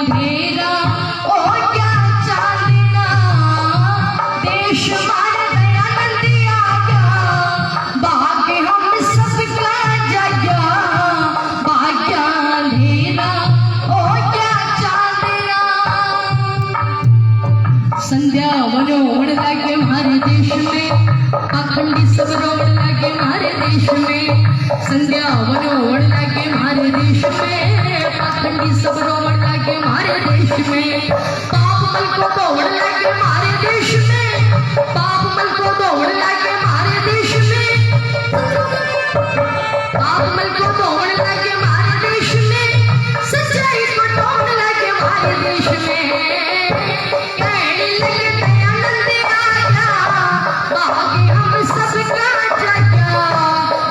अंधेरा ओ क्या चांदना देश हमारा दयानंद आ गया भाग्य हम सबका जगा भाग्य अंधेरा ओ क्या चांदना। संध्या वनोड़ लगे हमारे देश में पाखंडी सब रोड़ लगे हमारे देश में संध्या वनोड़ लगे हमारे देश में पाखंडी सब रोड़ लगे हमारे देश में पाप मल को दौड़ लगे हमारे देश में पाप मल को दौड़ लगे हमारे देश में पाप मल को दौड़ लगे हमारे देश में सच्चाई को ढूंढ लगे हमारे देश में कहने लगे दयानंद आया भाग्य हम सबका जगा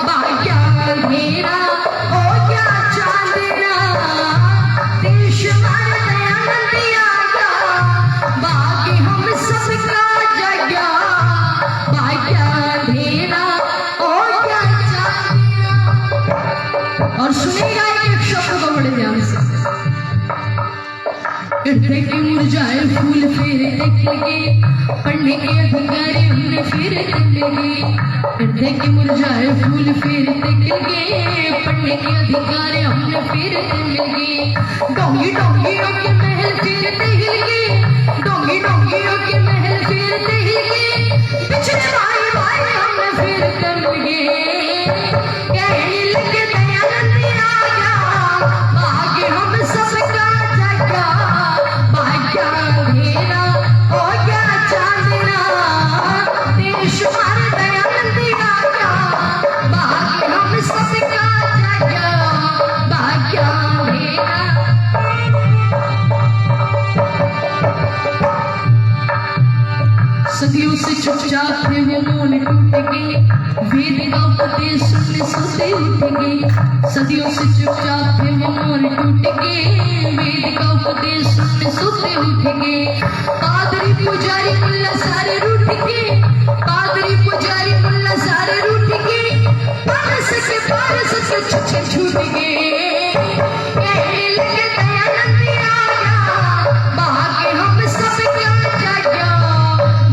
भाग्य अंधेरा ओ क्या चांदना देश हमारा दयानंद आया भाग्य हम सबका जगा भाग्य अंधेरा ओ क्या चांदना। और सुनेगा एक शब्द को बड़े ध्यान से हृदय के मुरझाए फूल फिर निकलेंगे पढ़ने के अधिकारी हमने फिर निकलेंगे हृदय के मुरझाए फूल फिर निकलेंगे पढ़ने के अधिकारी हमने फिर निकलेंगे डोंगी डोंगियों के महल फिर निकलेंगे डोंगी डोंगियों के महल फिर निकलेंगे पिछले भाई भाई हमने फिर निकलेंगे कहने लगे दयानंद आया भाग्य हम सबका जगा भाग्य अंधेरा ओ क्या चांदना देश हमारा दयानंद आया भाग्य हम सबका जगा भाग्य अंधेरा। सदियों से चुपचाप थे वो मौन टूटेंगे वेद का उपदेश सुनने सोते उठेंगे सदियों से चुपचाप थे वो मौन टूटेंगे वेद का उपदेश सुनने सोते उठेंगे पादरी पुजारी मुल्ला सारे रूठेंगे पादरी पुजारी मुल्ला सारे रूठेंगे पारस के छुच्छे छूटेंगे कहने लगे दयानंद आया भाग्य हम सबका जगा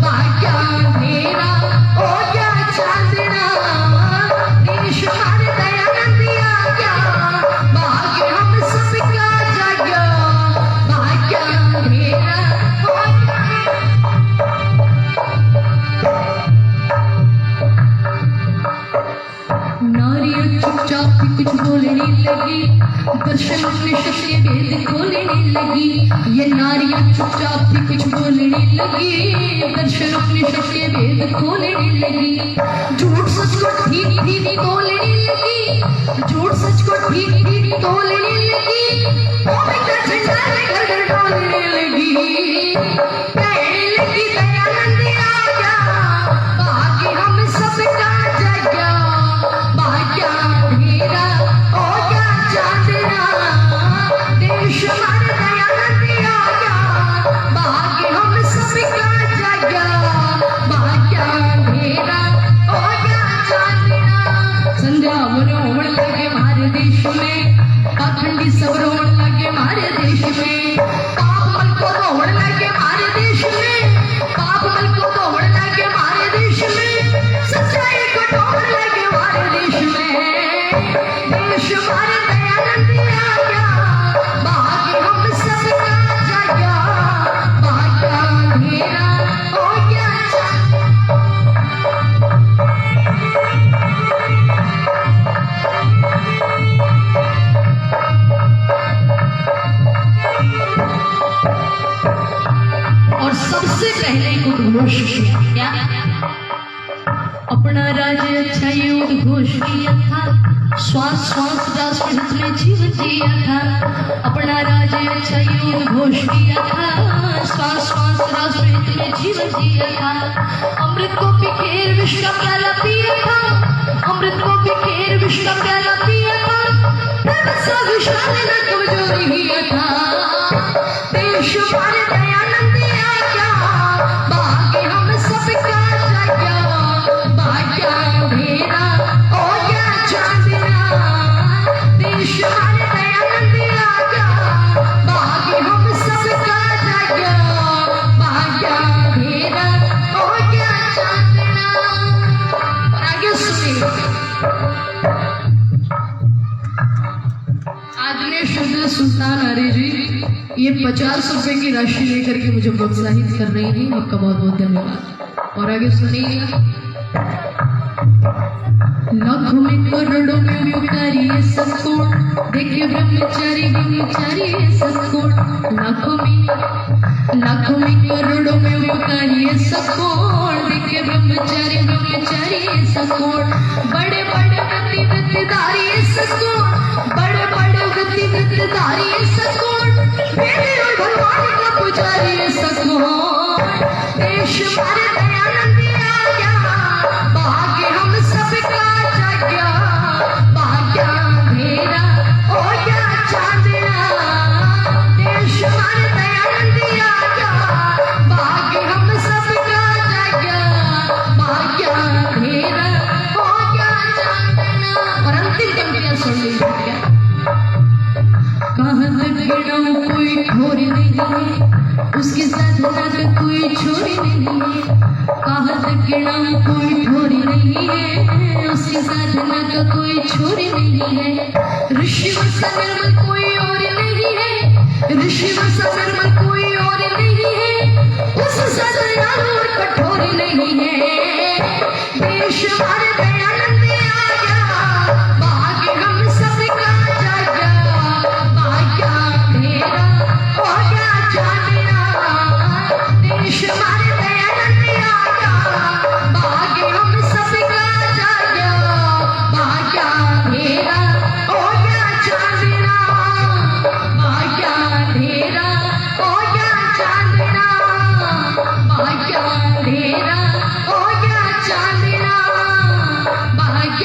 भाग्य अंधेरा ओ क्या चांदना देश हमारे दयानंद आया भाग्य हम सबका जगा भाग्य अंधेरा ओ नारियां चुपचाप भी कुछ बोलने लगी दर्शन में शक्ति भेद खोलने लगी ये नारियां चुपचाप भी कुछ बोलने लगी दर्शन में शक्ति भेद खोलने लगी झूठ सच को ठीक ठीक तोलने लगी झूठ सच को ठीक ठीक तोलने लगी पवित्र झंडा लेकर डोलने लगी कहने लगी दयानंद आया भाग्य हम सबका जगा भाग्य अंधेरा ओ क्या चांदना देश हमारा दयानंद आया भाग्य हम सबका जगा भाग्य अंधेरा ओ क्या चांदना। संध्या वनोड़ लगे हमारे देश में पाखंडी सब रोड़ लगे हमारे देश में पाप मल को दौड़ लगे हमारे देश में पाप मल को दौड़ लगे हमारे देश में सच्चाई को ढूंढ लगे हमारे देश में देश हमारा दयानंद आया भाग्य हम सबका जगा भाग्य अंधेरा ओ क्या और सबसे पहले उद्घोष किया क्या अपना राज्य अच्छा ये उद्घोष किया था श्वास श्वास राष्ट्र हित में जीवन जिया था अपना राज्य अच्छा ये उद्घोष किया था श्वास श्वास राष्ट्र हित में जीवन जिया था अमृत को बिखेर विश्व का प्याला पिया था अमृत को बिखेर विश्व का प्याला पिया था सा विशाल न कमजोरी किया था देश हमारे दयानंद आया भाग्य हम सबका जगा भाग्य अंधेरा ओ क्या चांदना देश हमारे दयानंद आया भाग्य हम ये 50 रुपए की राशि लेकर के मुझे प्रोत्साहित कर रही है, आपका बहुत बहुत धन्यवाद। और आगे सुनिएगा। लाखों में करोड़ों में पुकारिए सबको, देखे ब्रह्मचारी ब्रह्मचारी सबको। लाखों में करोड़ों में पुकारिए सबको, देखे ब्रह्मचारी ब्रह्मचारी सबको। बड़े बड़े गति वृत्तिधारी सबको, बड़े बड़े गति वृत्तिधारी सबको। मेरे और भगवान का पुजारी सबको। देश हमारे दयानंद आ गया, भाग्य हम सबका जाग्या। भाग्य अंधेरा हो गया चांदना, देश हमारे दयानंद आ गया, भाग्य हम सबका जाग्या। भाग्य अंधेरा हो गया चांदना। और अंतिम पंक्तियां सुन लीजिए। कहाँ तक गिराऊं कोई ठोर नहीं है, उसकी साधना का कोई छोर नहीं है। कहाँ तक गिराऊं कोई ठोर नहीं है, उसकी साधना का कोई छोर नहीं है। ऋषि वर्षा निर्मल कोई और नहीं है, ऋषि वर्षा निर्मल कोई और नहीं है, उस सदया और कठोर नहीं है। देश हमारे दयानंद आ गया, भाग्य हम सबका जागा। भाग्य अंधेरा हो गया चांदना, देश हमारे दयानंद आ गया, भाग्य हम सबका जागा। भाग्य अंधेरा हो गया चांदना, भाग्य अंधेरा हो गया चांदना, भाग्य अंधेरा हो गया चांदना, भाग्य